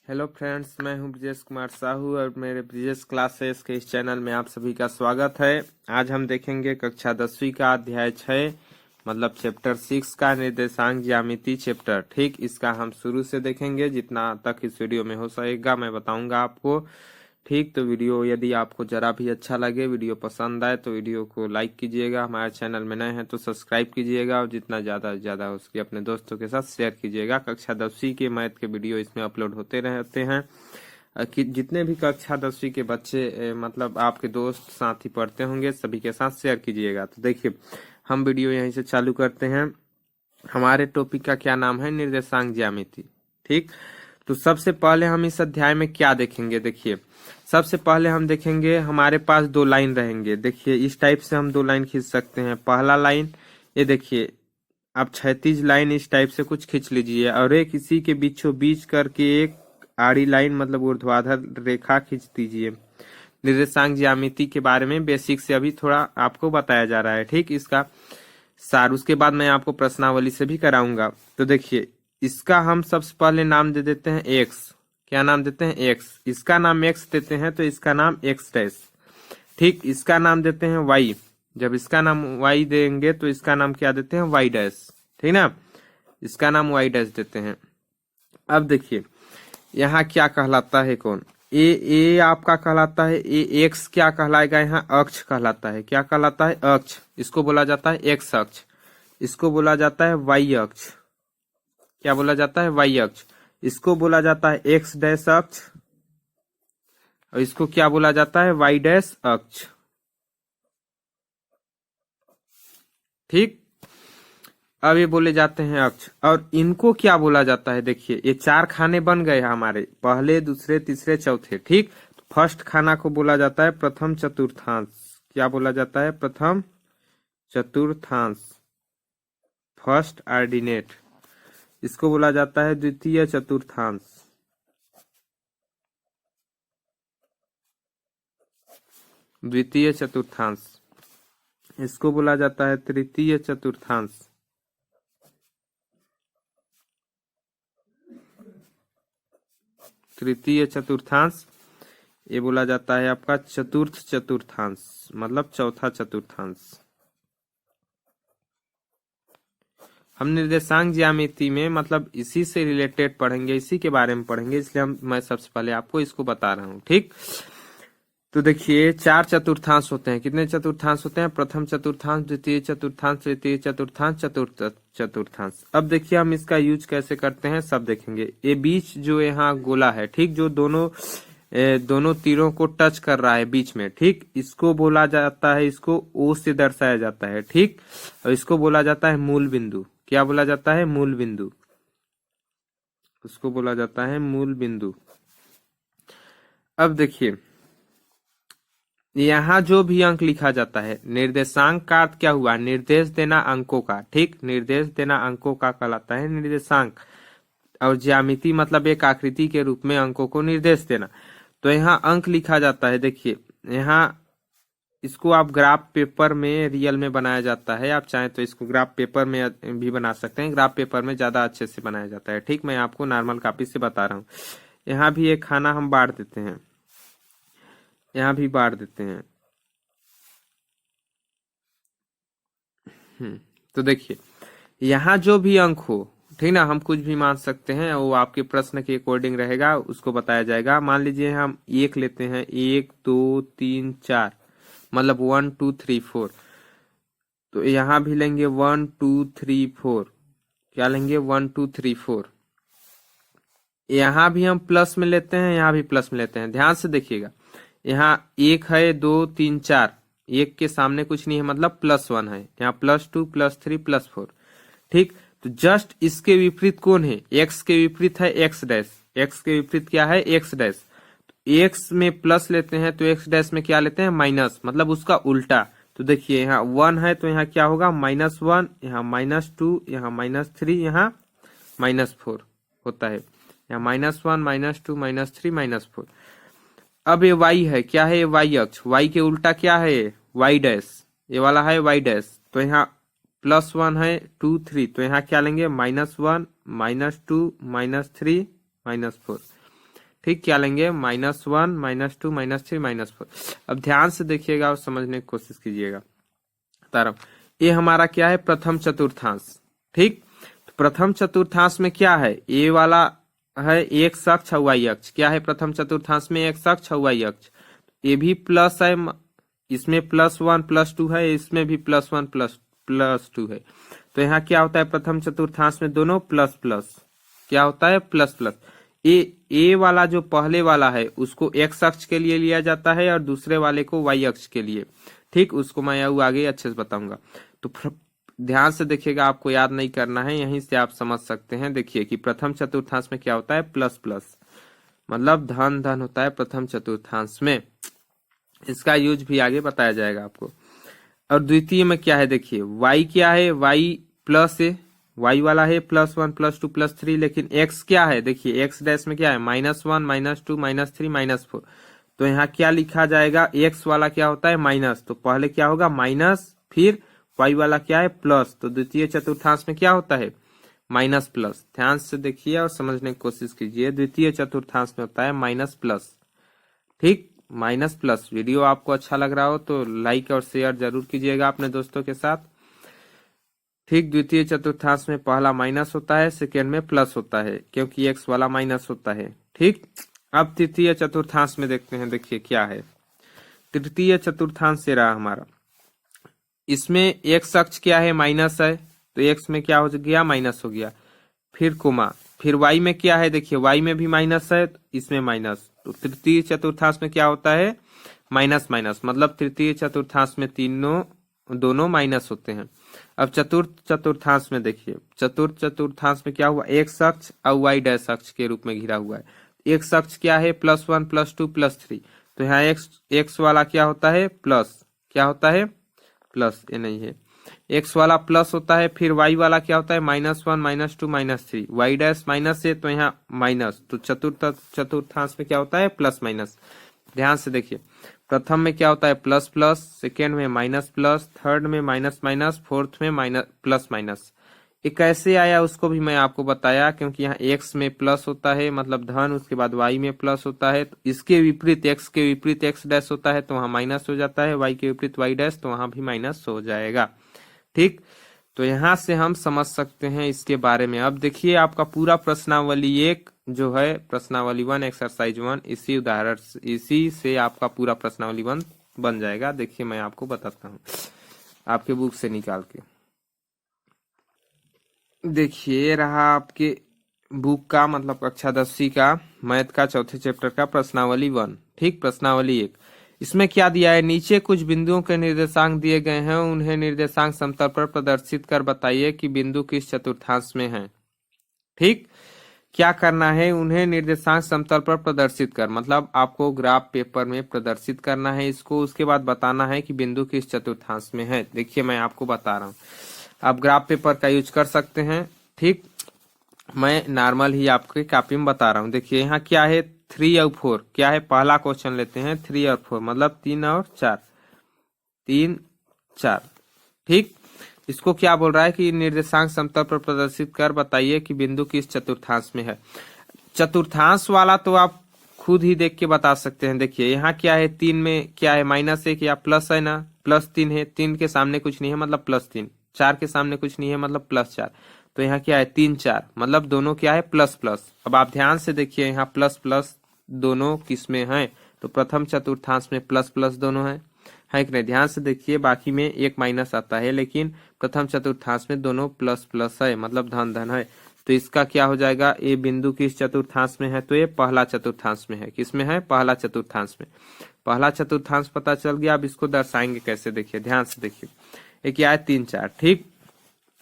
Hello friends, मैं हूं ब्रिजेश कुमार साहू और मेरे ब्रिजेश क्लासेस के इस चैनल में आप सभी का स्वागत है। आज हम देखेंगे कक्षा 10वीं का अध्याय 6 मतलब चैप्टर 6 का निर्देशांक ज्यामिति चैप्टर। ठीक, इसका हम शुरू से देखेंगे, जितना तक इस वीडियो में हो सकेगा मैं बताऊंगा आपको। ठीक, तो वीडियो यदि आपको जरा भी अच्छा लगे, वीडियो पसंद आए तो वीडियो को लाइक कीजिएगा। हमारे चैनल में नए हैं तो सब्सक्राइब कीजिएगा और जितना ज़्यादा से ज़्यादा हो सके अपने दोस्तों के साथ शेयर कीजिएगा। कक्षा 10वीं के मैथ के वीडियो इसमें अपलोड होते रहते हैं। कि जितने भी कक्षा 10वीं के बच्चे मतलब आपके दोस्त साथी पढ़ते होंगे सभी के साथ शेयर कीजिएगा। तो देखिए, हम वीडियो यहीं से चालू करते हैं। हमारे टॉपिक का क्या नाम है? निर्देशांक ज्यामिति। ठीक, तो सबसे पहले हम इस अध्याय में क्या देखेंगे? देखिए, सबसे पहले हम देखेंगे हमारे पास दो लाइन रहेंगे। देखिए, इस टाइप से हम दो लाइन खींच सकते हैं। पहला लाइन, ये देखिए, आप क्षैतिज लाइन इस टाइप से कुछ खींच लीजिए और एक इसी के बीचों बीच करके एक आड़ी लाइन मतलब ऊर्ध्वाधर रेखा खींच दीजिए। निर्देशांक ज्यामिति के बारे में बेसिक से अभी थोड़ा आपको बताया जा रहा है। ठीक, इसका सार उसके बाद मैं आपको प्रश्नावली से भी कराऊंगा। तो देखिए, इसका हम सबसे पहले नाम दे देते हैं एक्स। क्या नाम देते हैं? एक्स। इसका नाम एक्स देते हैं तो इसका नाम एक्स डैश। ठीक, इसका नाम देते हैं वाई। जब इसका नाम वाई देंगे तो इसका नाम क्या देते हैं? Y dash. ठीक ना, इसका नाम वाई डैश देते हैं। अब देखिए, यहाँ क्या कहलाता है? कौन? ए आपका कहलाता है ए। एक्स क्या कहलाएगा? यहाँ अक्ष कहलाता है। क्या कहलाता है? अक्ष। इसको बोला जाता है एक्स अक्ष। इसको बोला जाता है वाई अक्ष। क्या बोला जाता है? वाई अक्ष। इसको बोला जाता है एक्स डैश अक्ष और इसको क्या बोला जाता है? वाई डैश अक्ष। ठीक, अब ये बोले जाते हैं अक्ष। और इनको क्या बोला जाता है? देखिए, ये चार खाने बन गए हमारे, पहले, दूसरे, तीसरे, चौथे। ठीक, तो फर्स्ट खाना को बोला जाता है प्रथम चतुर्थांश। क्या बोला जाता है? प्रथम चतुर्थांश, फर्स्ट ऑर्डिनेट। इसको बोला जाता है द्वितीय चतुर्थांश। द्वितीय चतुर्थांश। इसको बोला जाता है तृतीय चतुर्थांश। तृतीय चतुर्थांश। ये बोला जाता है आपका चतुर्थ चतुर्थांश मतलब चौथा चतुर्थांश। हम निर्देशांक ज्यामिति में मतलब इसी से रिलेटेड पढ़ेंगे, इसी के बारे में पढ़ेंगे, इसलिए मैं सबसे पहले आपको इसको बता रहा हूँ। ठीक, तो देखिए, चार चतुर्थांश होते हैं। कितने चतुर्थांश होते हैं? प्रथम चतुर्थांश, द्वितीय चतुर्थांश, तृतीय चतुर्थांश, चतुर्थ चतुर्थांश। अब देखिए, हम इसका यूज कैसे करते हैं सब देखेंगे। ये बीच जो यहाँ गोला है, ठीक, जो दोनों तीरों को टच कर रहा है बीच में, ठीक, इसको बोला जाता है, इसको ओ से दर्शाया जाता है। ठीक, और इसको बोला जाता है मूल बिंदु। क्या बोला जाता है? मूल बिंदु। उसको बोला जाता है मूल बिंदु। अब देखिए, यहाँ जो भी अंक लिखा जाता है, निर्देशांक का अर्थ क्या हुआ? निर्देश देना अंकों का। ठीक, निर्देश देना अंकों का कहलाता है निर्देशांक। और ज्यामिति मतलब एक आकृति के रूप में अंकों को निर्देश देना। तो यहाँ अंक लिखा जाता है। देखिए, यहाँ इसको आप ग्राफ पेपर में रियल में बनाया जाता है। आप चाहें तो इसको ग्राफ पेपर में भी बना सकते हैं। ग्राफ पेपर में ज्यादा अच्छे से बनाया जाता है। ठीक, मैं आपको नॉर्मल कॉपी से बता रहा हूँ। यहाँ भी एक खाना हम बांट देते हैं, यहाँ भी बांट देते हैं। तो देखिए, यहाँ जो भी अंक हो, ठीक ना, हम कुछ भी मान सकते हैं, वो आपके प्रश्न के अकॉर्डिंग रहेगा, उसको बताया जाएगा। मान लीजिए हम एक लेते हैं, 1 2 3 4 मतलब 1 2 3 4। तो यहाँ भी लेंगे 1 2 3 4। क्या लेंगे? 1 2 3 4। यहाँ भी हम प्लस में लेते हैं, यहाँ भी प्लस में लेते हैं। ध्यान से देखिएगा, यहाँ 1 है, 2 3 4, 1 के सामने कुछ नहीं है मतलब +1 है। यहाँ +2 +3 +4। ठीक, तो जस्ट इसके विपरीत कौन है? एक्स के विपरीत है एक्स डैश। एक्स के विपरीत क्या है? X dash. एक्स में प्लस लेते हैं तो एक्स डैश में क्या लेते हैं? माइनस, मतलब उसका उल्टा। तो देखिए, यहाँ 1 है तो यहाँ क्या होगा? -1, यहाँ -2, यहाँ -3, यहाँ -4 होता है। यहाँ -1 -2 -3 -4। अब ये y है, क्या है? y अक्ष। y के उल्टा क्या है? y dash. ये वाला है y डैश। तो यहाँ +1 है, 2 3, तो यहाँ क्या लेंगे? -1 -2 -3 -4। ठीक, क्या लेंगे? -1, -2, -3, -4। अब ध्यान से देखिएगा और समझने की कोशिश कीजिएगा। तरफ ये हमारा क्या है? प्रथम चतुर्थांश। ठीक, तो प्रथम चतुर्थांश में क्या है? ए वाला है एक्स अक्ष और वाई अक्ष। क्या है प्रथम चतुर्थांश में? एक्स अक्ष और वाई अक्ष। ये भी प्लस है, इसमें +1 +2 है, इसमें भी +1 +2 है। तो यहाँ क्या होता है? प्रथम चतुर्थांश में दोनों प्लस प्लस। क्या होता है? Plus plus. ए वाला जो पहले वाला है उसको एक्स अक्ष के लिए लिया जाता है और दूसरे वाले को वाई अक्ष के लिए। ठीक, उसको मैं आगे अच्छे से बताऊंगा। तो ध्यान से देखिएगा, आपको याद नहीं करना है, यहीं से आप समझ सकते हैं। देखिए कि प्रथम चतुर्थांश में क्या होता है? प्लस प्लस, मतलब धन धन होता है प्रथम चतुर्थांश में। इसका यूज भी आगे बताया जाएगा आपको। और द्वितीय में क्या है? देखिए y क्या है? y प्लस है, y वाला है +1 +2 +3, लेकिन x क्या है? देखिए x डैश में क्या है? -1 -2 -3 -4। तो यहाँ क्या लिखा जाएगा? x वाला क्या होता है? माइनस, तो पहले क्या होगा? माइनस, फिर y वाला क्या है? प्लस। तो द्वितीय चतुर्थांश में क्या होता है? Minus plus. ध्यान से देखिए और समझने की कोशिश कीजिए। द्वितीय चतुर्थांश में होता है माइनस प्लस। ठीक, माइनस प्लस। वीडियो आपको अच्छा लग रहा हो तो लाइक और शेयर जरूर कीजिएगा अपने दोस्तों के साथ। ठीक, द्वितीय चतुर्थांश में पहला माइनस होता है, सेकेंड में प्लस होता है, क्योंकि एक्स वाला माइनस होता है। ठीक, अब तृतीय चतुर्थांश में देखते हैं। देखिए क्या है तृतीय चतुर्थांश से रहा हमारा। इसमें एक्स अक्ष क्या है? माइनस है, तो एक्स में क्या हो गया? माइनस हो गया। फिर कोमा, फिर वाई में क्या है? देखिए वाई में भी माइनस है, इसमें माइनस। तो तृतीय चतुर्थांश में क्या होता है? माइनस माइनस, मतलब तृतीय चतुर्थांश में दोनों माइनस होते हैं। अब चतुर्थ चतुर्थांश में देखिए, चतुर्थ चतुर्थांश में क्या हुआ? एक्स अक्ष और वाई डैश अक्ष के रूप में घिरा हुआ है। एक्स अक्ष क्या है? +1 +2 +3। तो यहाँ एक्स वाला क्या होता है? प्लस। क्या होता है? प्लस, ये नहीं है, एक्स वाला प्लस होता है। फिर वाई वाला क्या होता है? -1 -2 -3। वाई डैश माइनस है तो यहाँ माइनस। तो चतुर्थ चतुर्थांश में क्या होता है? Plus minus. ध्यान से देखिए, प्रथम में क्या होता है? प्लस प्लस, सेकेंड में माइनस प्लस, थर्ड में माइनस माइनस, फोर्थ में माइनस प्लस माइनस। ये कैसे आया उसको भी मैं आपको बताया, क्योंकि यहाँ एक्स में प्लस होता है मतलब धन, उसके बाद वाई में प्लस होता है, तो इसके विपरीत एक्स के विपरीत एक्स डैश होता है तो वहां माइनस हो जाता है, वाई के विपरीत वाई डैश तो वहां भी माइनस हो जाएगा। ठीक, तो यहाँ से हम समझ सकते हैं इसके बारे में। अब देखिए आपका पूरा प्रश्नावली 1 जो है, प्रश्नावली 1 एक्सरसाइज 1, इसी से आपका पूरा प्रश्नावली 1 बन जाएगा। देखिए मैं आपको बताता हूँ आपके बुक से निकाल के। देखिए रहा आपके बुक का, मतलब कक्षा 10वीं का मैथ का चौथे चैप्टर का प्रश्नावली 1। ठीक, प्रश्नावली 1, इसमें क्या दिया है? नीचे कुछ बिंदुओं के निर्देशांक दिए गए हैं, उन्हें निर्देशांक समतल पर प्रदर्शित कर बताइए कि बिंदु किस चतुर्थांश में है। ठीक, क्या करना है? उन्हें निर्देशांक समतल पर प्रदर्शित कर, मतलब आपको ग्राफ पेपर में प्रदर्शित करना है इसको, उसके बाद बताना है कि बिंदु किस चतुर्थांश में है। देखिए मैं आपको बता रहा हूँ, आप ग्राफ पेपर का यूज कर सकते हैं। ठीक, मैं नॉर्मल ही आपके कॉपी में बता रहा हूँ। देखिए यहाँ क्या है? 3 और 4 क्या है? पहला क्वेश्चन लेते हैं 3 और 4, मतलब 3 और 4, 3 4। ठीक, इसको क्या बोल रहा है कि निर्देशांक समतल पर प्रदर्शित कर बताइए कि बिंदु किस चतुर्थांश में है। चतुर्थांश वाला तो आप खुद ही देख के बता सकते हैं। देखिए यहाँ क्या है? 3 में क्या है? -1 या प्लस है ना, +3 है, 3 के सामने कुछ नहीं है मतलब +3, 4 के सामने कुछ नहीं है मतलब +4। तो यहाँ क्या है? 3 4, मतलब दोनों क्या है? Plus plus. अब आप ध्यान से देखिए यहाँ प्लस प्लस दोनों किस में है? तो प्रथम चतुर्थांश में प्लस प्लस दोनों है कि नहीं? ध्यान से देखिए, बाकी में एक माइनस आता है, लेकिन प्रथम चतुर्थांश में दोनों प्लस प्लस है, मतलब धन धन है। तो इसका क्या हो जाएगा? ये बिंदु किस चतुर्थांश में है? तो ये पहला चतुर्थांश में है। किस में है? पहला चतुर्थांश में। पहला चतुर्थांश पता चल गया। अब इसको दर्शाएंगे कैसे? देखिए ध्यान से देखिए, ये क्या है? 3 4। ठीक,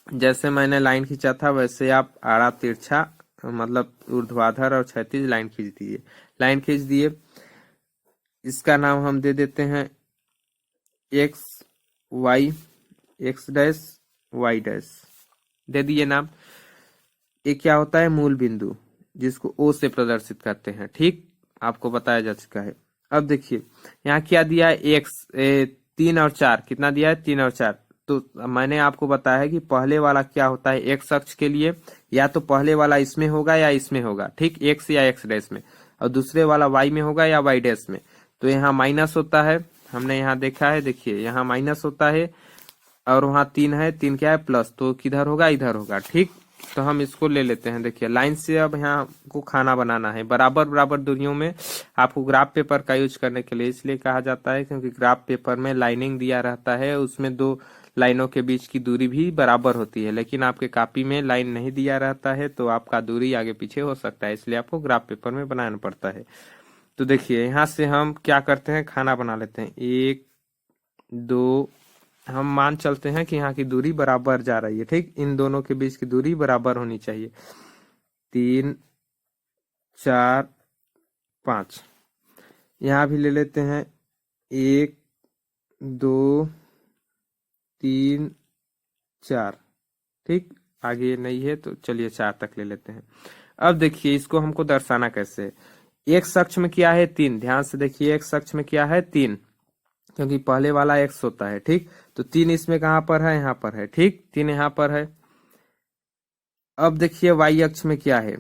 जैसे मैंने लाइन खींचा था वैसे आप आड़ा तिरछा, मतलब ऊर्ध्वाधर और क्षैतिज लाइन खींच दिए। लाइन खींच दिए, इसका नाम हम दे देते हैं x Y, x dash Y dash दे दिए नाम। ये क्या होता है? मूल बिंदु, जिसको ओ से प्रदर्शित करते हैं। ठीक, आपको बताया जा चुका है। अब देखिए यहाँ क्या दिया है? एक्स 3 और 4, कितना दिया है? 3 और 4। तो मैंने आपको बताया है कि पहले वाला क्या होता है? एक्स अक्ष के लिए या तो पहले वाला इसमें होगा या इसमें होगा। ठीक, एक्स या एक्स डैश में। और दूसरे वाला y में होगा या y डैश में, तो यहाँ माइनस होता है, हमने यहाँ देखा है, देखिए यहाँ माइनस होता है और वहाँ 3 है, 3 क्या है प्लस, तो किधर होगा, इधर होगा। ठीक, तो हम इसको ले लेते हैं। देखिए लाइन से अब यहाँ को खाना बनाना है बराबर बराबर दूरियों में। आपको ग्राफ पेपर का यूज करने के लिए इसलिए कहा जाता है क्योंकि ग्राफ पेपर में लाइनिंग दिया रहता है, उसमें दो लाइनों के बीच की दूरी भी बराबर होती है, लेकिन आपके कॉपी में लाइन नहीं दिया रहता है तो आपका दूरी आगे पीछे हो सकता है, इसलिए आपको ग्राफ पेपर में बनाना पड़ता है। तो देखिए यहाँ से हम क्या करते हैं, खाना बना लेते हैं। 1 2, हम मान चलते हैं कि यहाँ की दूरी बराबर जा रही है। ठीक, इन दोनों के बीच की दूरी बराबर होनी चाहिए। 3 4 5, यहाँ भी ले लेते हैं। 1 2 3 4। ठीक, आगे नहीं है तो चलिए 4 तक ले लेते हैं। अब देखिए इसको हमको दर्शाना कैसे है। x अक्ष में क्या है 3, ध्यान से देखिए x अक्ष में क्या है 3, क्योंकि पहले वाला x होता है। ठीक, तो 3 इसमें कहां पर है, यहाँ पर है। ठीक, 3 यहाँ पर है। अब देखिए y अक्ष में क्या है,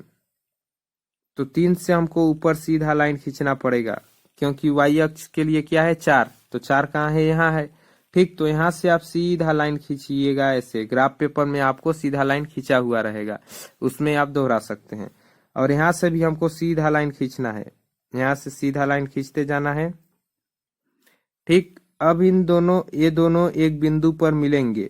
तो 3 से हमको ऊपर सीधा लाइन खींचना पड़ेगा, क्योंकि y अक्ष के लिए क्या है 4, तो 4 कहाँ है, यहाँ है। ठीक, तो यहाँ से आप सीधा लाइन खींचिएगा ऐसे, ग्राफ पेपर में आपको सीधा लाइन खींचा हुआ रहेगा, उसमें आप दोहरा सकते हैं। और यहाँ से भी हमको सीधा लाइन खींचना है, यहाँ से सीधा लाइन खींचते जाना है। ठीक, अब इन दोनों, ये दोनों एक बिंदु पर मिलेंगे,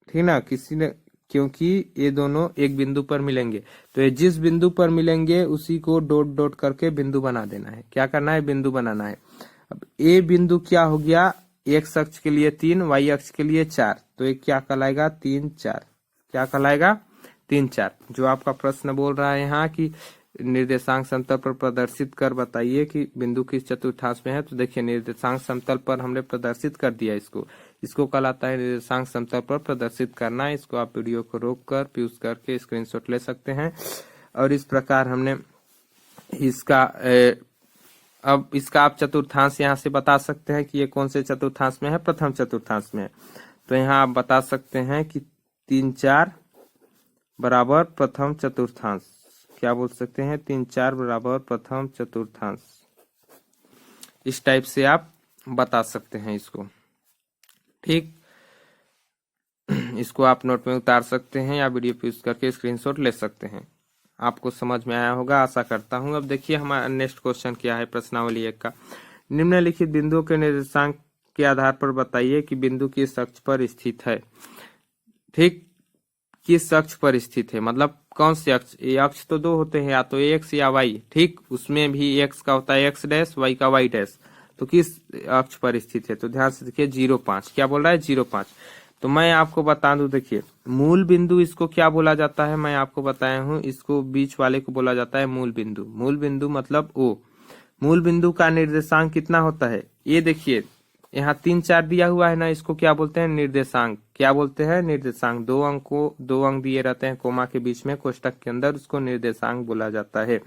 ठीक ना, किसी ने, क्योंकि ये दोनों एक बिंदु पर मिलेंगे, तो ये जिस बिंदु पर मिलेंगे उसी को डॉट डॉट करके बिंदु बना देना है। क्या करना है, बिंदु बनाना है। अब ए बिंदु क्या हो गया, x अक्ष के लिए 3, y अक्ष के लिए 4, तो ये क्या कहलाएगा 3 4, क्या कहलाएगा 3 4। जो आपका प्रश्न बोल रहा है यहाँ कि निर्देशांक समतल पर प्रदर्शित कर बताइए कि बिंदु किस चतुर्थांश में है, तो देखिए निर्देशांक समतल पर हमने प्रदर्शित कर दिया। इसको कहलाता है निर्देशांक समतल पर प्रदर्शित करना। इसको आप वीडियो को रोक कर पॉज करके स्क्रीनशॉट ले सकते हैं। और इस प्रकार हमने इसका अब इसका आप चतुर्थांश यहाँ से बता सकते हैं कि ये कौन से चतुर्थांश में है, प्रथम चतुर्थांश में है। तो यहाँ आप बता सकते हैं कि 3 4 बराबर प्रथम चतुर्थांश, क्या बोल सकते हैं 3 4 बराबर प्रथम चतुर्थांश, इस टाइप से आप बता सकते हैं इसको। ठीक, इसको आप नोट में उतार सकते हैं या वीडियो पॉज करके स्क्रीनशॉट ले सकते हैं। आपको समझ में आया होगा, आशा करता हूं। अब देखिए हमारा नेक्स्ट क्वेश्चन क्या है, प्रश्नावली 1 का। निम्नलिखित बिंदुओं के निर्देशांक के आधार पर बताइए कि बिंदु किस अक्ष पर स्थित है। ठीक, किस अक्ष पर स्थित है, मतलब कौन से अक्ष, ये अक्ष तो 2 होते हैं, या तो x या y। ठीक, उसमें भी x का होता है x डैश, y का y डैश, तो किस अक्ष पर स्थित है, तो ध्यान से देखिए 0 5, क्या बोल रहा है 0 5। तो मैं आपको बता दूं, देखिए मूल बिंदु इसको क्या बोला जाता है, मैं आपको बताया हूं, इसको बीच वाले को बोला जाता है मूल बिंदु। मूल बिंदु मतलब O। मूल बिंदु का निर्देशांक कितना होता है, ये देखिए यहाँ 3 4 दिया हुआ है ना, इसको क्या बोलते हैं निर्देशांक। क्या बोलते हैं निर्देशांक, 2 अंक दिए रहते हैं कोमा के बीच में कोष्टक के अंदर, उसको निर्देशांक बोला जाता है।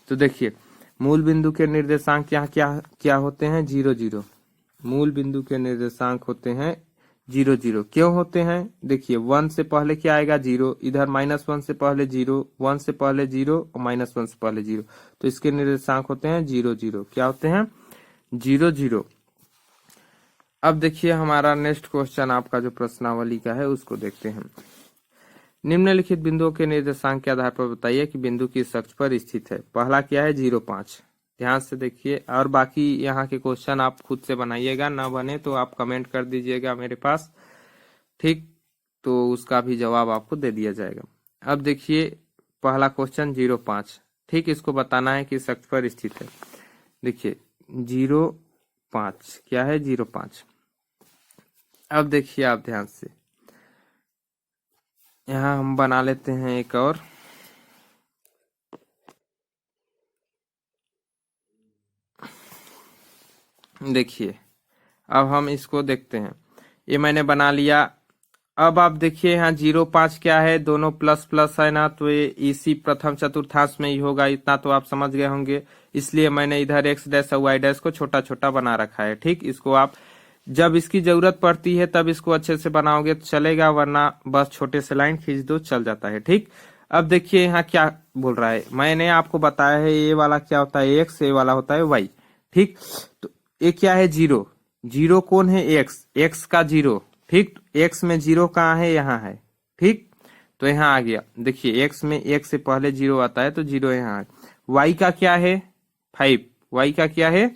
तो देखिए मूल बिंदु के निर्देशांक यहाँ क्या क्या होते हैं 0 0। मूल बिंदु के निर्देशांक होते हैं 0 0। क्यों होते हैं, देखिए 1 से पहले क्या आएगा 0, इधर -1 से पहले 0, 1 से पहले 0 और -1 से पहले 0, तो इसके निर्देशांक होते हैं 0 0। क्या होते हैं 0 0। अब देखिए हमारा नेक्स्ट क्वेश्चन आपका जो प्रश्नावली का है उसको देखते हैं। निम्नलिखित बिंदुओं के निर्देशांक के आधार पर बताइए कि बिंदु किस अक्ष पर स्थित है। पहला क्या है 0 5, ध्यान से देखिए, और बाकी यहाँ के क्वेश्चन आप खुद से बनाइएगा, ना बने तो आप कमेंट कर दीजिएगा मेरे पास। ठीक, तो उसका भी जवाब आपको दे दिया जाएगा। अब देखिए पहला क्वेश्चन 0 5, ठीक, इसको बताना है किस अक्ष पर स्थित है। देखिए 0 5 क्या है 0 5। अब देखिए आप ध्यान से, यहाँ हम बना लेते हैं एक और। देखिए अब हम इसको देखते हैं, ये मैंने बना लिया। अब आप देखिए यहाँ 0 5 क्या है, दोनों प्लस प्लस है ना, तो ये इसी प्रथम चतुर्थांश में ही होगा, इतना तो आप समझ गए होंगे। इसलिए मैंने इधर x डैश और y डैश को छोटा छोटा बना रखा है। ठीक, इसको आप जब इसकी जरूरत पड़ती है तब इसको अच्छे से बनाओगे तो चलेगा, वरना बस छोटे से लाइन खींच दो चल जाता है। ठीक, अब देखिए यहाँ क्या बोल रहा है, मैंने आपको बताया है ये वाला क्या होता है एक्स, ये वाला होता है वाई। ठीक, तो ये क्या है जीरो, जीरो कौन है एक्स, एक्स का जीरो। ठीक, एक्स में जीरो कहाँ है, यहाँ है। ठीक, तो यहाँ आ गया। देखिए एक्स में एक से पहले जीरो आता है तो जीरो यहाँ है। वाई का क्या है फाइव, वाई का क्या है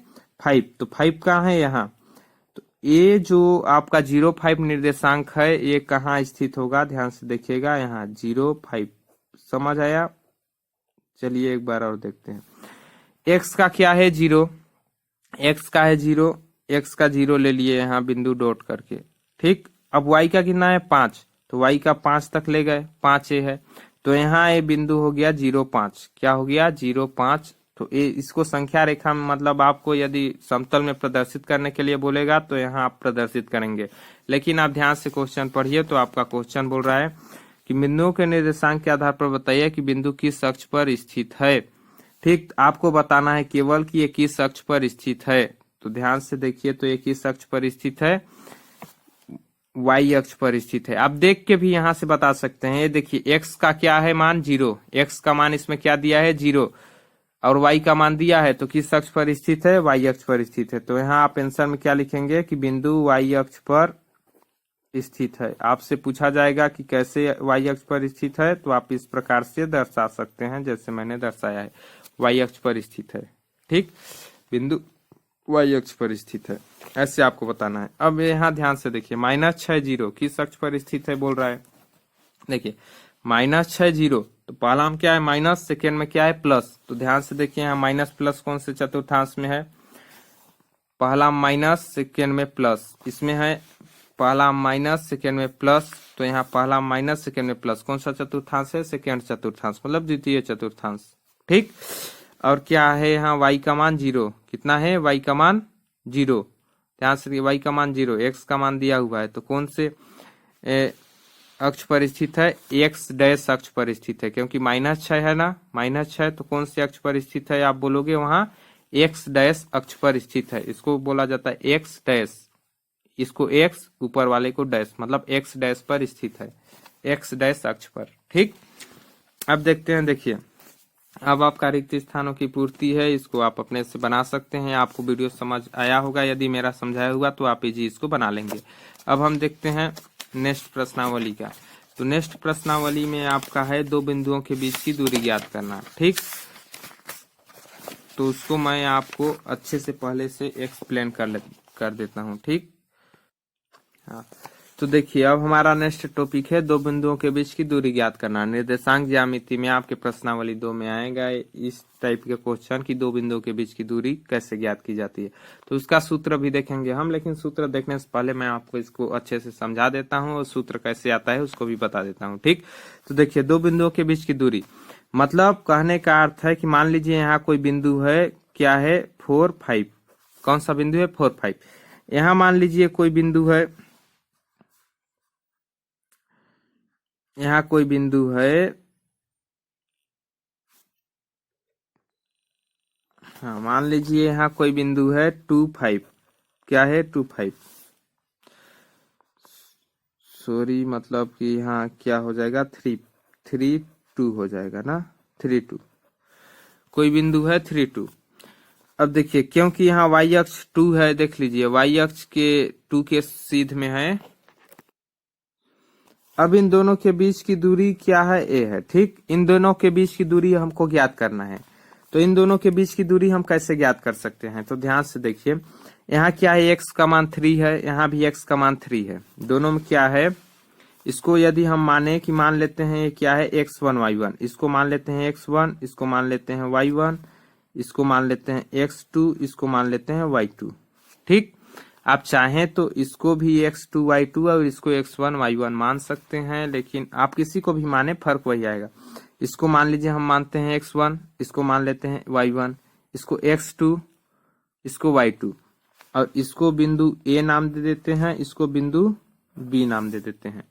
फाइव, तो फाइव कहाँ है यहाँ। तो ये जो आपका 0,5 निर्देशांक है ये कहाँ स्थित होगा, ध्यान से देखिएगा, यहाँ 0,5। समझ आया। चलिए एक बार और देखते हैं। एक्स का क्या है जीरो, एक्स का है जीरो, एक्स का जीरो ले लिए यहाँ बिंदु डॉट करके। ठीक, अब वाई का कितना है 5, तो वाई का 5 तक ले गए, 5 ये है, तो यहाँ ये बिंदु हो गया 0,5। क्या हो गया 0,5। तो ये इसको संख्या रेखा में, मतलब आपको यदि समतल में प्रदर्शित करने के लिए बोलेगा तो यहाँ आप प्रदर्शित करेंगे। लेकिन आप ध्यान से क्वेश्चन पढ़िए, तो आपका क्वेश्चन बोल रहा है कि बिंदुओं के निर्देशांक के आधार पर बताइए कि बिंदु किस अक्ष पर स्थित है। ठीक, आपको बताना है केवल कि ये किस अक्ष पर स्थित है। तो ध्यान से देखिए, तो ये किस अक्ष पर स्थित है, वाई अक्ष पर स्थित है। आप देख के भी यहाँ से बता सकते हैं। ये देखिए एक्स का क्या है मान जीरो, एक्स का मान इसमें क्या दिया है जीरो, और वाई का मान दिया है, तो किस अक्ष पर स्थित है, वाई अक्ष पर स्थित है। तो यहाँ आप आंसर में क्या लिखेंगे कि बिंदु वाई अक्ष पर स्थित है। आपसे पूछा जाएगा कि कैसे वाई अक्ष पर स्थित है, तो आप इस प्रकार से दर्शा सकते हैं जैसे मैंने दर्शाया है, वाई अक्ष पर स्थित है। ठीक, बिंदु वाई अक्ष पर स्थित है, ऐसे आपको बताना है। अब यहाँ ध्यान से देखिए, -6 जीरो किस अक्ष पर स्थित है बोल रहा है। देखिए -6 जीरो, तो पहला में क्या है माइनस, सेकेंड में क्या है प्लस। तो ध्यान से देखिए यहाँ माइनस प्लस कौन से चतुर्थांश में है, पहला माइनस सेकेंड में प्लस, इसमें है पहला माइनस सेकेंड में प्लस, तो यहाँ पहला माइनस सेकेंड में प्लस, कौन सा चतुर्थांश है, सेकेंड चतुर्थांश, मतलब द्वितीय चतुर्थांश। ठीक, और क्या है यहाँ वाई का मान जीरो, कितना है वाई का मान जीरो, ध्यान से वाई का मान जीरो, एक्स का मान दिया हुआ है, तो कौन से अक्ष पर स्थित है, एक्स डैश अक्ष पर स्थित है, क्योंकि -6 है ना, -6, तो कौन से अक्ष पर स्थित है आप बोलोगे, वहां एक्स डैश अक्ष पर स्थित है। इसको बोला जाता है एक्स डैश, इसको एक्स ऊपर वाले को डैश, मतलब एक्स डैश पर स्थित है, एक्स डैश अक्ष पर। ठीक, अब देखते हैं। देखिए अब आपका रिक्त स्थानों की पूर्ति है, इसको आप अपने से बना सकते हैं। आपको वीडियो समझ आया होगा, यदि मेरा समझाया हुआ तो आप इजी इसको बना लेंगे। अब हम देखते हैं नेक्स्ट प्रश्नावली का। तो नेक्स्ट प्रश्नावली में आपका है दो बिंदुओं के बीच की दूरी ज्ञात करना। ठीक, तो उसको मैं आपको अच्छे से पहले से एक्सप्लेन कर देता हूँ। ठीक, हाँ, तो देखिए अब हमारा नेक्स्ट टॉपिक है दो बिंदुओं के बीच की दूरी ज्ञात करना। निर्देशांक ज्यामिति में आपके प्रश्नावली 2 में आएगा इस टाइप के क्वेश्चन की दो बिंदुओं के बीच की दूरी कैसे ज्ञात की जाती है। तो उसका सूत्र भी देखेंगे हम, लेकिन सूत्र देखने से पहले मैं आपको इसको अच्छे से समझा देता हूँ और सूत्र कैसे आता है उसको भी बता देता हूँ। ठीक, तो देखिए दो बिंदुओं के बीच की दूरी, मतलब कहने का अर्थ है कि मान लीजिए यहाँ कोई बिंदु है, क्या है 4, 5, कौन सा बिंदु है 4, 5। यहाँ मान लीजिए कोई बिंदु है, यहाँ कोई बिंदु है, हाँ मान लीजिए यहाँ कोई बिंदु है 2, 5, क्या है 2, 5, सॉरी मतलब कि यहाँ क्या हो जाएगा 3, 3, 2 हो जाएगा ना, 3, 2, कोई बिंदु है 3, 2। अब देखिए क्योंकि यहाँ y अक्ष 2 है, देख लीजिए y अक्ष के 2 के सीध में है। अब इन दोनों के बीच की दूरी क्या है, a है। ठीक, इन दोनों के बीच की दूरी हमको ज्ञात करना है। तो इन दोनों के बीच की दूरी हम कैसे ज्ञात कर सकते हैं, तो ध्यान से देखिए यहाँ क्या है x का मान 3 है, यहाँ भी x का मान 3 है, दोनों में क्या है, इसको यदि हम माने कि मान लेते हैं ये क्या है x1 y1, इसको मान लेते हैं x1, इसको मान लेते हैं y1, इसको मान लेते हैं x2, इसको मान लेते हैं y2। ठीक, आप चाहें तो इसको भी x2 y2 और इसको x1 y1 मान सकते हैं, लेकिन आप किसी को भी माने फर्क वही आएगा। इसको मान लीजिए हम मानते हैं x1, इसको मान लेते हैं y1, इसको x2, इसको y2, और इसको बिंदु A नाम दे देते हैं, इसको बिंदु B नाम दे देते हैं।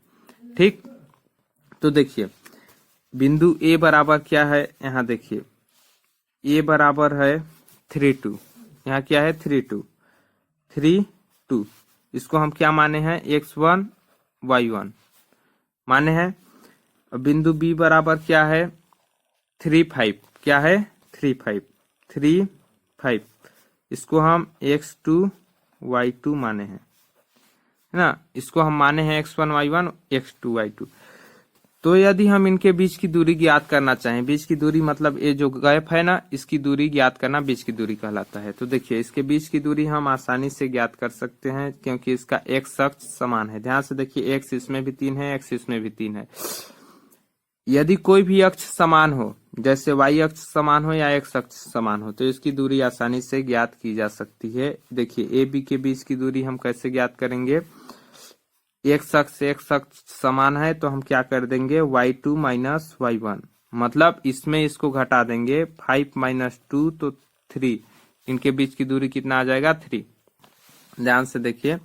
ठीक, तो देखिए बिंदु A बराबर क्या है, यहाँ देखिए A बराबर है 3, 2, यहाँ क्या है 3, 2, 3, 2, इसको हम क्या माने हैं x1 y1 माने हैं। बिंदु बी बराबर क्या है 3 5, क्या है 3 5 इसको हम x2 y2 माने हैं, है ना। इसको हम माने हैं x1 y1 x2 y2। तो यदि हम इनके बीच की दूरी ज्ञात करना चाहें, बीच की दूरी मतलब ये जो गैप है ना, इसकी दूरी ज्ञात करना बीच की दूरी कहलाता है। तो देखिए इसके बीच की दूरी हम आसानी से ज्ञात कर सकते हैं क्योंकि इसका x अक्ष समान है। ध्यान से देखिए x इसमें भी 3 है, x इसमें भी 3 है। यदि कोई भी अक्ष समान हो, जैसे y अक्ष समान हो या x अक्ष समान हो, तो इसकी दूरी आसानी से ज्ञात की जा सकती है। देखिए ए बी के बीच की दूरी हम कैसे ज्ञात करेंगे, x अक्ष समान है तो हम क्या कर देंगे y2 माइनस y1, मतलब इसमें इसको घटा देंगे 5 माइनस 2 तो 3, इनके बीच की दूरी कितना आ जाएगा 3। ध्यान से देखिए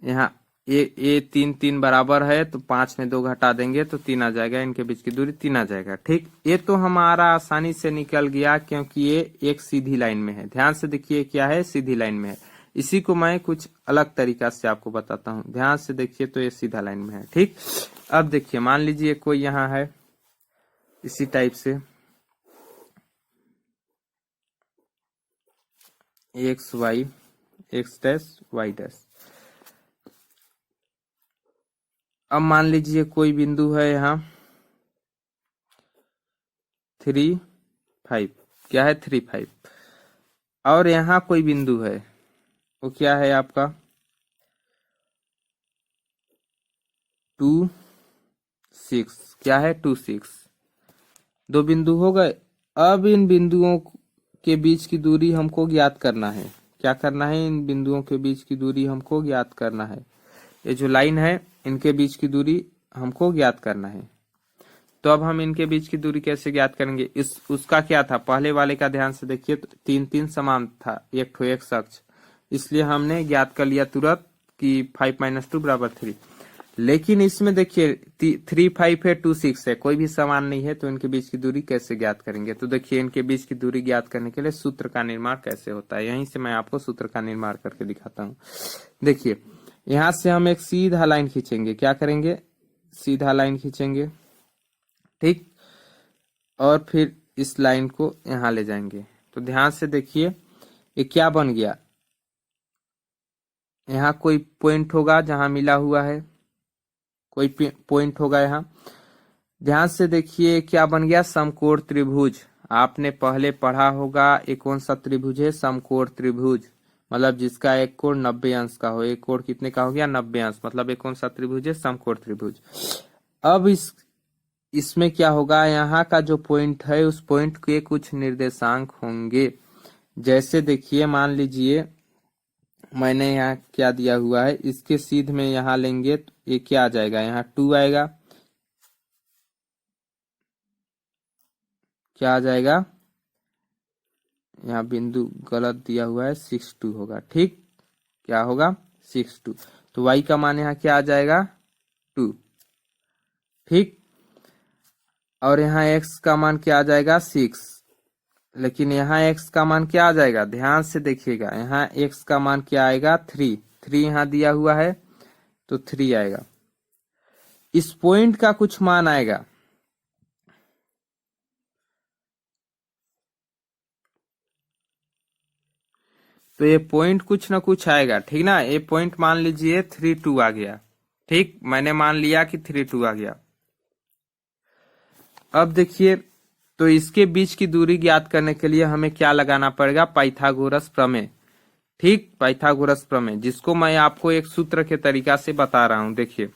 यहाँ ये 3 बराबर है तो 5 में 2 घटा देंगे तो 3 आ जाएगा, इनके बीच की दूरी 3 आ जाएगा। ठीक, ये तो हमारा आसानी से निकल गया क्योंकि ये एक सीधी लाइन में है। ध्यान से देखिए क्या है, सीधी लाइन में है। इसी को मैं कुछ अलग तरीका से आपको बताता हूँ। ध्यान से देखिए तो ये सीधा लाइन में है। ठीक, अब देखिए मान लीजिए कोई यहाँ है इसी टाइप से X Y x dash Y dash. अब मान लीजिए कोई बिंदु है यहाँ 3 5, क्या है 3 5, और यहाँ कोई बिंदु है वो क्या है आपका 2 6, क्या है 2 6। दो बिंदु हो गए। अब इन बिंदुओं के बीच की दूरी हमको ज्ञात करना है। क्या करना है, इन बिंदुओं के बीच की दूरी हमको ज्ञात करना है। ये जो लाइन है इनके बीच की दूरी हमको ज्ञात करना है। तो अब हम इनके बीच की दूरी कैसे ज्ञात करेंगे, उसका क्या था, पहले वाले का ध्यान से देखिए तो 3 समान था, एक ठो एक अक्ष, इसलिए हमने ज्ञात कर लिया तुरंत कि 5 माइनस 2 बराबर 3। लेकिन इसमें देखिए 3 5 है 2 6 है, कोई भी समान नहीं है, तो इनके बीच की दूरी कैसे ज्ञात करेंगे। तो देखिए इनके बीच की दूरी ज्ञात करने के लिए सूत्र का निर्माण कैसे होता है, यहीं से मैं आपको सूत्र का निर्माण करके दिखाता हूँ। देखिए यहां से हम एक सीधा लाइन खींचेंगे, क्या करेंगे सीधा लाइन खींचेंगे, ठीक, और फिर इस लाइन को यहां ले जाएंगे। तो ध्यान से देखिए ये क्या बन गया, यहाँ कोई पॉइंट होगा जहां मिला हुआ है, कोई पॉइंट होगा यहाँ। ध्यान से देखिए क्या बन गया, समकोण त्रिभुज। आपने पहले पढ़ा होगा ये कौन सा त्रिभुज है, समकोण त्रिभुज, मतलब जिसका एक कोण 90 अंश का हो। एक कोण कितने का हो गया 90 अंश, मतलब ये कौन सा त्रिभुज है, समकोण त्रिभुज। अब इसमें क्या होगा, यहाँ का जो पॉइंट है उस पॉइंट के कुछ निर्देशांक होंगे। जैसे देखिए मान लीजिए मैंने यहाँ क्या दिया हुआ है, इसके सीध में यहाँ लेंगे तो ये क्या आ जाएगा, यहाँ 2 आएगा, क्या आ जाएगा, यहाँ बिंदु गलत दिया हुआ है 6 2 होगा। ठीक, क्या होगा 6 2, तो y का मान यहाँ क्या आ जाएगा 2। ठीक, और यहाँ x का मान क्या आ जाएगा 6, लेकिन यहाँ x का मान क्या आ जाएगा, ध्यान से देखिएगा यहाँ x का मान क्या आएगा 3 3 यहाँ दिया हुआ है तो 3 आएगा। इस पॉइंट का कुछ मान आएगा, तो ये पॉइंट कुछ ना कुछ आएगा, ठीक ना। ये पॉइंट मान लीजिए 3 2 आ गया, ठीक, मैंने मान लिया कि 3 2 आ गया। अब देखिए तो इसके बीच की दूरी ज्ञात करने के लिए हमें क्या लगाना पड़ेगा, पाइथागोरस प्रमेय। ठीक, पाइथागोरस प्रमेय, जिसको मैं आपको एक सूत्र के तरीका से बता रहा हूं। देखिए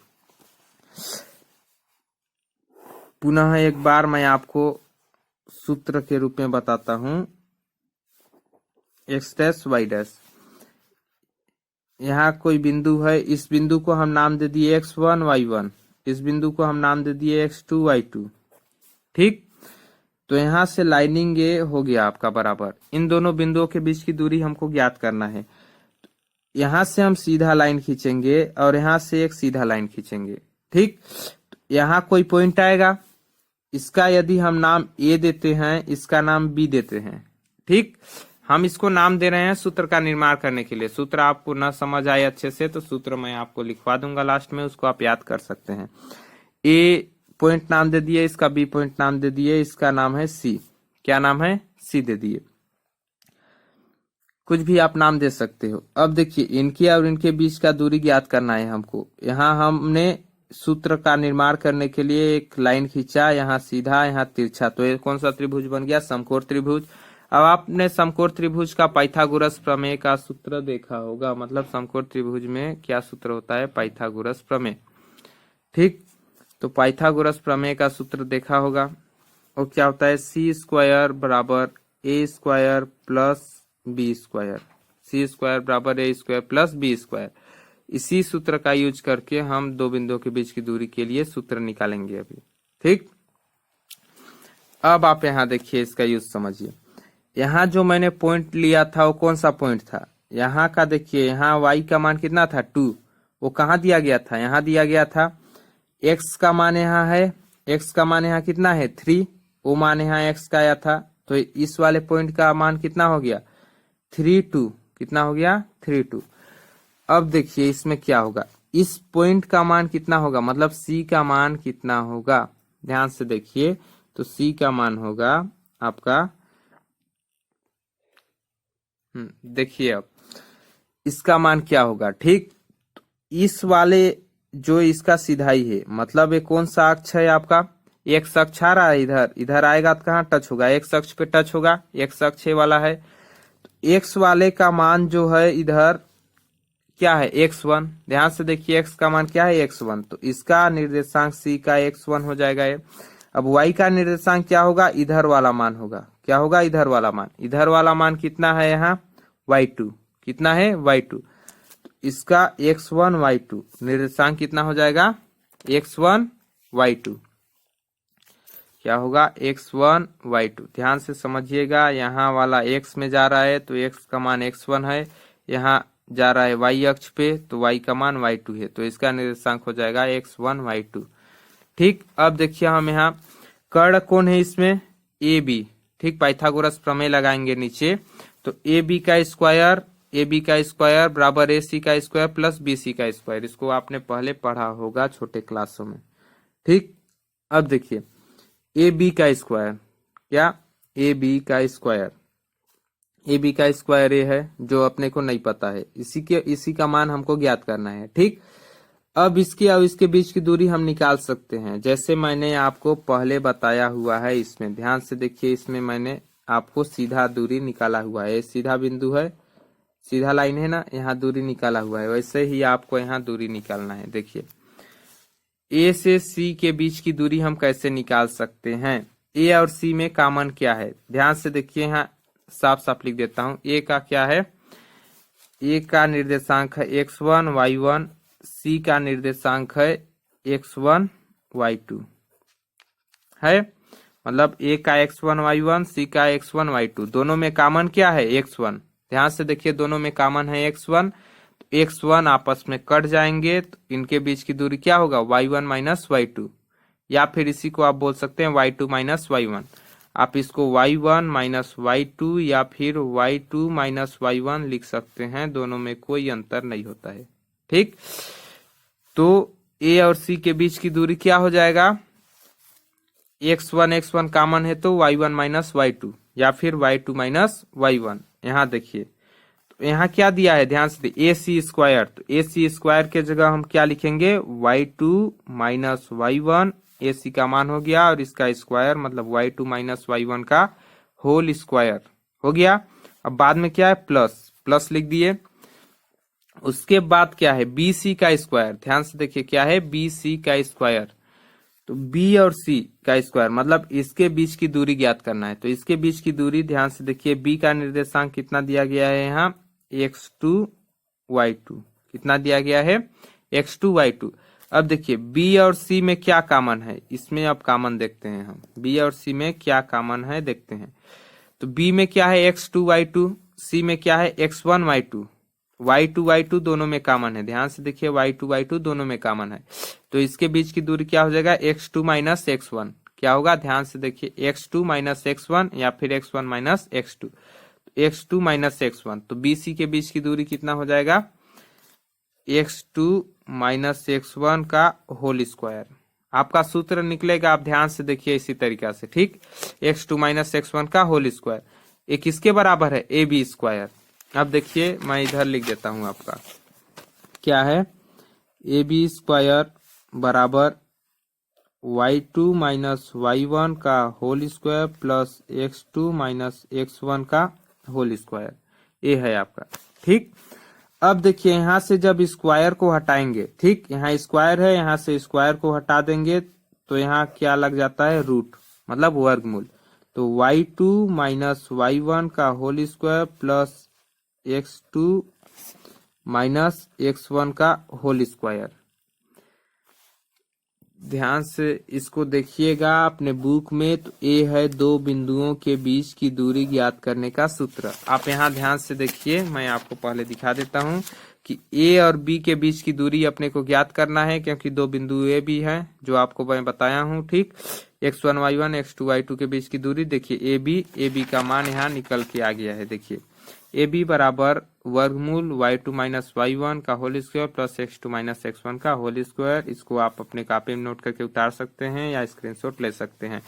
पुनः एक बार मैं आपको सूत्र के रूप में बताता हूं, एक्स डैश वाई डैश। यहाँ कोई बिंदु है, इस बिंदु को हम नाम दे दिए x1 y1, इस बिंदु को हम नाम दे दिए x2 y2। ठीक, तो यहाँ से लाइनिंग ये हो गया आपका बराबर। इन दोनों बिंदुओं के बीच की दूरी हमको ज्ञात करना है। यहाँ से हम सीधा लाइन खींचेंगे और यहाँ से एक सीधा लाइन खींचेंगे। ठीक, यहाँ कोई पॉइंट आएगा, इसका यदि हम नाम ए देते हैं, इसका नाम बी देते हैं। ठीक, हम इसको नाम दे रहे हैं सूत्र का निर्माण करने के लिए। सूत्र आपको ना समझ आए अच्छे से तो सूत्र मैं आपको लिखवा दूंगा लास्ट में, उसको आप याद कर सकते हैं। ए पॉइंट नाम दे दिए, इसका बी पॉइंट नाम दे दिए, इसका नाम है सी। क्या नाम है? सी दे दिए। कुछ भी आप नाम दे सकते हो। अब देखिए इनके और इनके बीच का दूरी ज्ञात करना है हमको। यहाँ हमने सूत्र का निर्माण करने के लिए एक लाइन खींचा, यहाँ सीधा यहाँ तिरछा, तो ये कौन सा त्रिभुज बन गया? समकोण त्रिभुज। अब आपने समकोण त्रिभुज का पाइथागोरस प्रमेय का सूत्र देखा होगा, मतलब समकोण त्रिभुज में क्या सूत्र होता है? पाइथागोरस प्रमेय। ठीक, तो पाइथागोरस प्रमेय का सूत्र देखा होगा, और क्या होता है? सी स्क्वायर बराबर ए स्क्वायर प्लस बी स्क्वायर, सी स्क्वायर बराबर ए स्क्वायर प्लस बी स्क्वायर। इसी सूत्र का यूज करके हम दो बिंदुओं के बीच की दूरी के लिए सूत्र निकालेंगे अभी। ठीक, अब आप यहाँ देखिए, इसका यूज समझिए। यहाँ जो मैंने पॉइंट लिया था वो कौन सा पॉइंट था? यहाँ का देखिए, यहाँ y का मान कितना था? 2। वो कहाँ दिया गया था? यहाँ दिया गया था। x का मान यहाँ है, x का मान यहाँ कितना है? 3। वो मान यहाँ x का आया था, तो इस वाले पॉइंट का मान कितना हो गया? 3 2। कितना हो गया? 3 2। अब देखिए इसमें क्या होगा, इस पॉइंट का मान कितना होगा, मतलब c का मान कितना होगा? ध्यान से देखिए, तो c का मान होगा आपका, देखिए अब इसका मान क्या होगा? ठीक, इस वाले जो इसका सिधाई है, मतलब ये कौन सा अक्ष है आपका? एक्स अक्ष आ रहा है, इधर इधर आएगा तो कहाँ टच होगा? एक्स अक्ष पे टच होगा, एक्स अक्ष वाला है। तो एक्स वाले का मान जो है इधर क्या है? x1। ध्यान से देखिए, x का मान क्या है? x1, तो इसका निर्देशांक c का x1 हो जाएगा ये। अब y का निर्देशांक क्या होगा? इधर वाला मान होगा। क्या होगा? इधर वाला मान। इधर वाला मान कितना है यहाँ? y2। कितना है? y2। तो इसका x1 y2 निर्देशांक कितना हो जाएगा? x1 y2। क्या होगा? x1 y2। ध्यान से समझिएगा, यहाँ वाला x में जा रहा है तो x का मान x1 है, यहाँ जा रहा है y अक्ष पे तो y का मान y2 है, तो इसका निर्देशांक हो जाएगा x1 y2। ठीक, अब देखिए हम यहाँ कर्ण कौन है इसमें? A B. ठीक, पाइथागोरस प्रमेय लगाएंगे नीचे, तो ए बी का स्क्वायर बराबर ए सी का स्क्वायर प्लस बी सी का स्क्वायर। इसको आपने पहले पढ़ा होगा छोटे क्लासों में। ठीक, अब देखिए ए बी का स्क्वायर, क्या? ए बी का स्क्वायर, ए बी का स्क्वायर ए है जो अपने को नहीं पता है, इसी का मान हमको ज्ञात करना है। ठीक, अब इसकी और इसके बीच की दूरी हम निकाल सकते हैं, जैसे मैंने आपको पहले बताया हुआ है। इसमें ध्यान से देखिए, इसमें मैंने आपको सीधा दूरी निकाला हुआ है, सीधा बिंदु है, सीधा लाइन है ना, यहाँ दूरी निकाला हुआ है। वैसे ही आपको यहाँ दूरी निकालना है। देखिए ए से सी के बीच की दूरी हम कैसे निकाल सकते हैं? ए और सी में कॉमन क्या है? ध्यान से देखिए, यहाँ साफ साफ लिख देता हूं। ए का क्या है? ए का निर्देशांक है x1 y1, सी का निर्देशांक है x1 y2 है, मतलब ए का x1 y1, सी का x1 y2, दोनों में कॉमन क्या है? x1। ध्यान से देखिए, दोनों में कॉमन है x1, तो x1 आपस में कट जाएंगे, तो इनके बीच की दूरी क्या होगा? y1 माइनस y2, या फिर इसी को आप बोल सकते हैं y2 माइनस y1। आप इसको y1 माइनस y2 या फिर y2 माइनस y1 लिख सकते हैं, दोनों में कोई अंतर नहीं होता है। ठीक, तो a और c के बीच की दूरी क्या हो जाएगा? x1 कॉमन है तो y1 माइनस y2 या फिर y2 माइनस y1। यहाँ देखिए, तो यहाँ क्या दिया है? ध्यान से देखिए, AC स्क्वायर, तो AC स्क्वायर के जगह हम क्या लिखेंगे? y2 माइनस y1, AC का मान हो गया, और इसका स्क्वायर मतलब y2 माइनस y1 का होल स्क्वायर हो गया। अब बाद में क्या है? प्लस लिख दिए। उसके बाद क्या है? BC का स्क्वायर। ध्यान से देखिए, क्या है? BC का स्क्वायर, तो B और C का स्क्वायर, मतलब इसके बीच की दूरी ज्ञात करना है। तो इसके बीच की दूरी ध्यान से देखिए, B का निर्देशांक कितना दिया गया है यहाँ? x2 y2। कितना दिया गया है? x2 y2। अब देखिए B और C में क्या कॉमन है, इसमें अब कॉमन देखते हैं हम। B और C में क्या कॉमन है देखते हैं। तो B में क्या है? x2 y2, C में क्या है? x1 y2, y2 दोनों में कॉमन है। ध्यान से देखिए, y2 दोनों में कॉमन है, तो इसके बीच की दूरी क्या हो जाएगा? x2 minus x1। क्या होगा? ध्यान से देखिए, x2 माइनस x1 या फिर x1 minus x2, x2 minus x1, तो BC के बीच की दूरी कितना हो जाएगा? x2 माइनस x1 का होल स्क्वायर। आपका सूत्र निकलेगा, आप ध्यान से देखिए इसी तरीका से, ठीक। x2 माइनस x1 का होल स्क्वायर ये किसके बराबर है, ए बी स्क्वायर। अब देखिए मैं इधर लिख देता हूं, आपका क्या है, ए बी स्क्वायर बराबर y2 माइनस y1 का whole square plus x2 minus x1 का होल स्क्वायर, ये है आपका, ठीक। अब देखिए यहां से जब स्क्वायर को हटाएंगे, ठीक, यहाँ स्क्वायर है, यहाँ से स्क्वायर को हटा देंगे तो यहाँ क्या लग जाता है, रूट, मतलब वर्गमूल। तो y2 माइनस y1 का whole square plus x2 minus x1 का होल स्क्वायर। ध्यान से इसको देखिएगा अपने बुक में, तो ए है दो बिंदुओं के बीच की दूरी ज्ञात करने का सूत्र। आप यहाँ ध्यान से देखिए, मैं आपको पहले दिखा देता हूँ कि ए और बी के बीच की दूरी अपने को ज्ञात करना है, क्योंकि दो बिंदु ए बी है जो आपको मैं बताया हूँ, ठीक। x1 y1 x2 y2 के बीच की दूरी देखिए ए बी का मान यहाँ निकल के आ गया है। देखिए ए बी बराबर वर्गमूल y2 माइनस y1 का whole square plus x2 minus x1 का होल स्क्वायर। इसको आप अपने कॉपी में नोट करके उतार सकते हैं या स्क्रीनशॉट ले सकते हैं,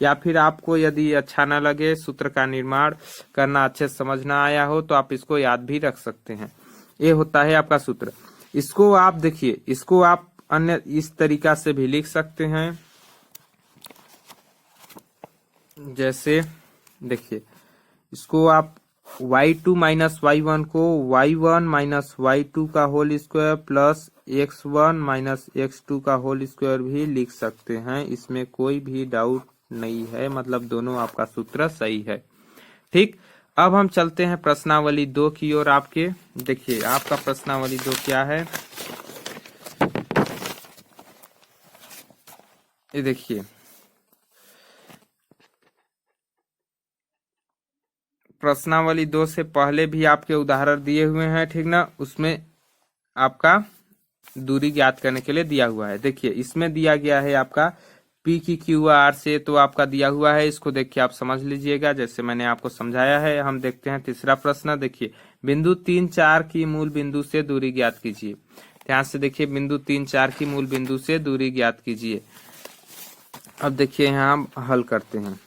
या फिर आपको यदि अच्छा ना लगे, सूत्र का निर्माण करना अच्छे से समझ ना आया हो, तो आप इसको याद भी रख सकते हैं। ये होता है आपका सूत्र। इसको आप देखिए, इसको आप अन्य इस तरीका से भी लिख सकते हैं, जैसे देखिए इसको आप y2 माइनस y1 को y1 माइनस y2 का whole square plus x1 minus x2 का होल स्क्वायर भी लिख सकते हैं, इसमें कोई भी डाउट नहीं है, मतलब दोनों आपका सूत्र सही है, ठीक। अब हम चलते हैं प्रश्नावली 2 की ओर। आपके देखिए आपका प्रश्नावली 2 क्या है, ये देखिए प्रश्नावली 2 से पहले भी आपके उदाहरण दिए हुए हैं, ठीक ना, उसमें आपका दूरी ज्ञात करने के लिए दिया हुआ है। देखिए इसमें दिया गया है आपका P की Q R से, तो आपका दिया हुआ है, इसको देख के आप समझ लीजिएगा जैसे मैंने आपको समझाया है। हम देखते हैं तीसरा प्रश्न। देखिए बिंदु 3 4 की मूल बिंदु से दूरी ज्ञात कीजिए। ध्यान से देखिए, बिंदु 3 4 की मूल बिंदु से दूरी ज्ञात कीजिए। अब देखिए यहाँ हम हल करते हैं।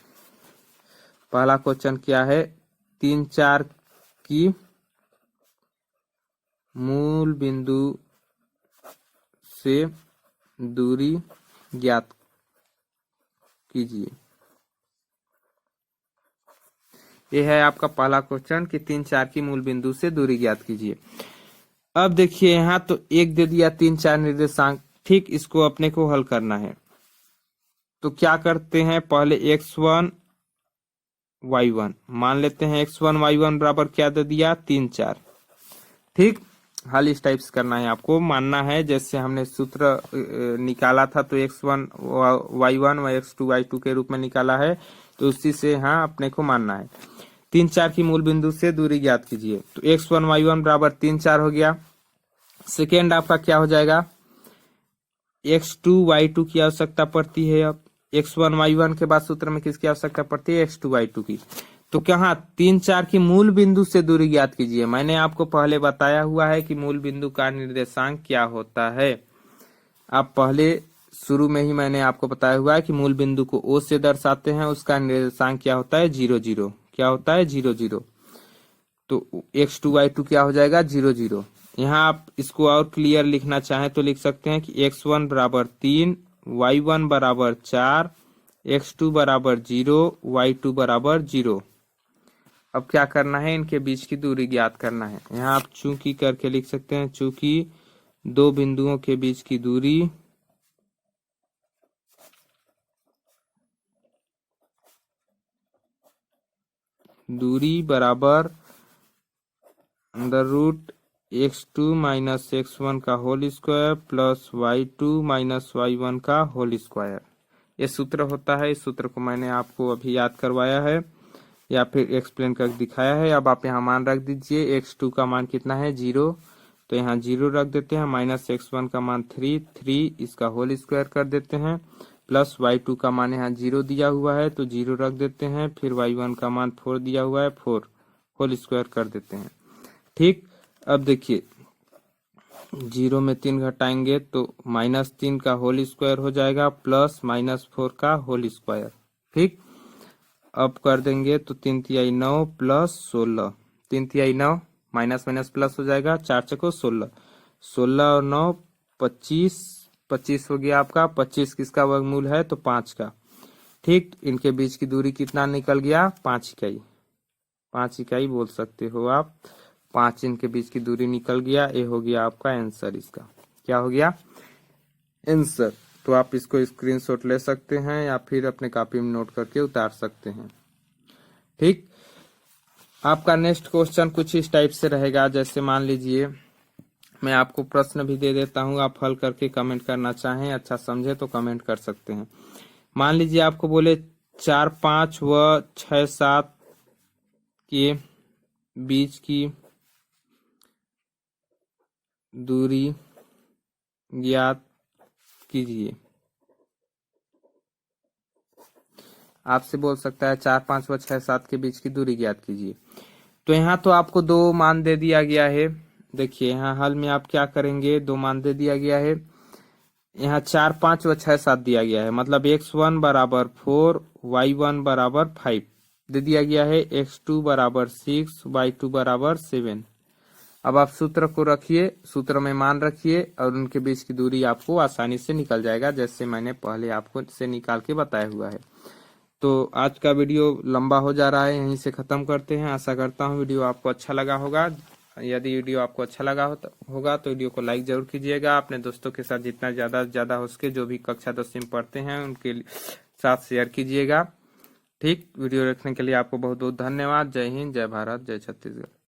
पहला क्वेश्चन क्या है, 3 4 की मूल बिंदु से दूरी ज्ञात कीजिए। यह है आपका पहला क्वेश्चन कि 3 4 की मूल बिंदु से दूरी ज्ञात कीजिए। अब देखिए यहाँ तो एक दे दिया 3 4 निर्देशांक, ठीक, इसको अपने को हल करना है। तो क्या करते हैं, पहले x1 y1 मान लेते हैं। x1 y1 बराबर क्या दे दिया, 3 4, ठीक। हल इस टाइप से करना है, आपको मानना है जैसे हमने सूत्र निकाला था, तो x1 y1 व x2 y2 के रूप में निकाला है, तो उसी से यहाँ अपने को मानना है। 3 4 की मूल बिंदु से दूरी ज्ञात कीजिए। तो x1 y1 बराबर 3 4 हो गया। सेकेंड आपका क्या हो जाएगा, x2 y2 की आवश्यकता पड़ती है। अब x1 y1 के बाद सूत्र में किसकी आवश्यकता पड़ती है, x2 y2 की। तो कहाँ 3 4 की मूल बिंदु से दूरी ज्ञात कीजिए। मैंने आपको पहले बताया हुआ है कि मूल बिंदु का निर्देशांक क्या होता है। आप पहले शुरू में ही मैंने आपको बताया हुआ है कि मूल बिंदु को O से दर्शाते हैं, उसका निर्देशांक क्या होता है, 0 0। क्या होता है, 0 0। तो x2 y2 क्या हो जाएगा, 0 0। यहाँ आप इसको और क्लियर लिखना चाहें तो लिख सकते हैं कि x1 बराबर 3, y1 बराबर 4, x2 बराबर 0, y2 बराबर 0। अब क्या करना है, इनके बीच की दूरी ज्ञात करना है। यहाँ आप चूंकि करके लिख सकते हैं, चूंकि दो बिंदुओं के बीच की दूरी बराबर under root x2 minus x1 का whole square plus y2 minus y1 का होल स्क्वायर। ये सूत्र होता है। इस सूत्र को मैंने आपको अभी याद करवाया है या फिर एक्सप्लेन कर दिखाया है। अब आप यहाँ मान रख दीजिए। x2 का मान कितना है, 0, तो यहाँ 0 रख देते हैं। माइनस x1 का मान 3, इसका होल स्क्वायर कर देते हैं, प्लस y2 का मान यहाँ 0 दिया हुआ है तो 0 रख देते हैं। फिर y1 का मान 4 दिया हुआ है, 4 होल स्क्वायर कर देते हैं। ठीक, अब देखिए जीरो में 3 घटाएंगे तो -3 का होल स्क्वायर हो जाएगा प्लस -4 का होल स्क्वायर। ठीक, अब कर देंगे तो 3 तिहाई 9 प्लस 16, 3 तिहाई 9 माइनस माइनस प्लस हो जाएगा, 4 चको 16, 16 और 9 25, 25 हो गया आपका। 25 किसका वर्गमूल है तो 5 का। ठीक, इनके बीच की दूरी कितना निकल गया 5 इकाई, 5 इकाई बोल सकते हो आप। 5 इनके बीच की दूरी निकल गया, ये हो गया आपका आंसर। इसका क्या हो गया आंसर। तो आप इसको स्क्रीनशॉट ले सकते हैं या फिर अपने कॉपी में नोट करके उतार सकते हैं। ठीक, आपका नेक्स्ट क्वेश्चन कुछ इस टाइप से रहेगा। जैसे मान लीजिए मैं आपको प्रश्न भी दे देता हूं, आप हल करके कमेंट करना चाहें, अच्छा समझे तो कमेंट कर सकते हैं। मान लीजिए आपको बोले 4, 5 व 6, 7 के बीच की दूरी ज्ञात कीजिए। आपसे बोल सकता है 4, 5 व 6, 7 के बीच की दूरी ज्ञात कीजिए। तो यहाँ तो आपको दो मान दे दिया गया है। देखिए यहाँ हल में आप क्या करेंगे, दो मान दे दिया गया है। यहाँ 4, 5 व 6, 7 दिया गया है, मतलब x1 बराबर 4, y1 बराबर 5 दे दिया गया है, x2 बराबर 6, y2 बराबर 7। अब आप सूत्र को रखिए, सूत्र में मान रखिए और उनके बीच की दूरी आपको आसानी से निकल जाएगा, जैसे मैंने पहले आपको से निकाल के बताया हुआ है। तो आज का वीडियो लंबा हो जा रहा है, यहीं से खत्म करते हैं। आशा करता हूँ वीडियो आपको अच्छा लगा होगा। यदि वीडियो आपको अच्छा लगा होगा तो वीडियो को लाइक जरूर कीजिएगा। अपने दोस्तों के साथ जितना ज्यादा हो सके, जो भी कक्षा 10वीं में पढ़ते हैं उनके साथ शेयर कीजिएगा। ठीक, वीडियो देखने के लिए आपको बहुत बहुत धन्यवाद। जय हिंद, जय भारत, जय छत्तीसगढ़।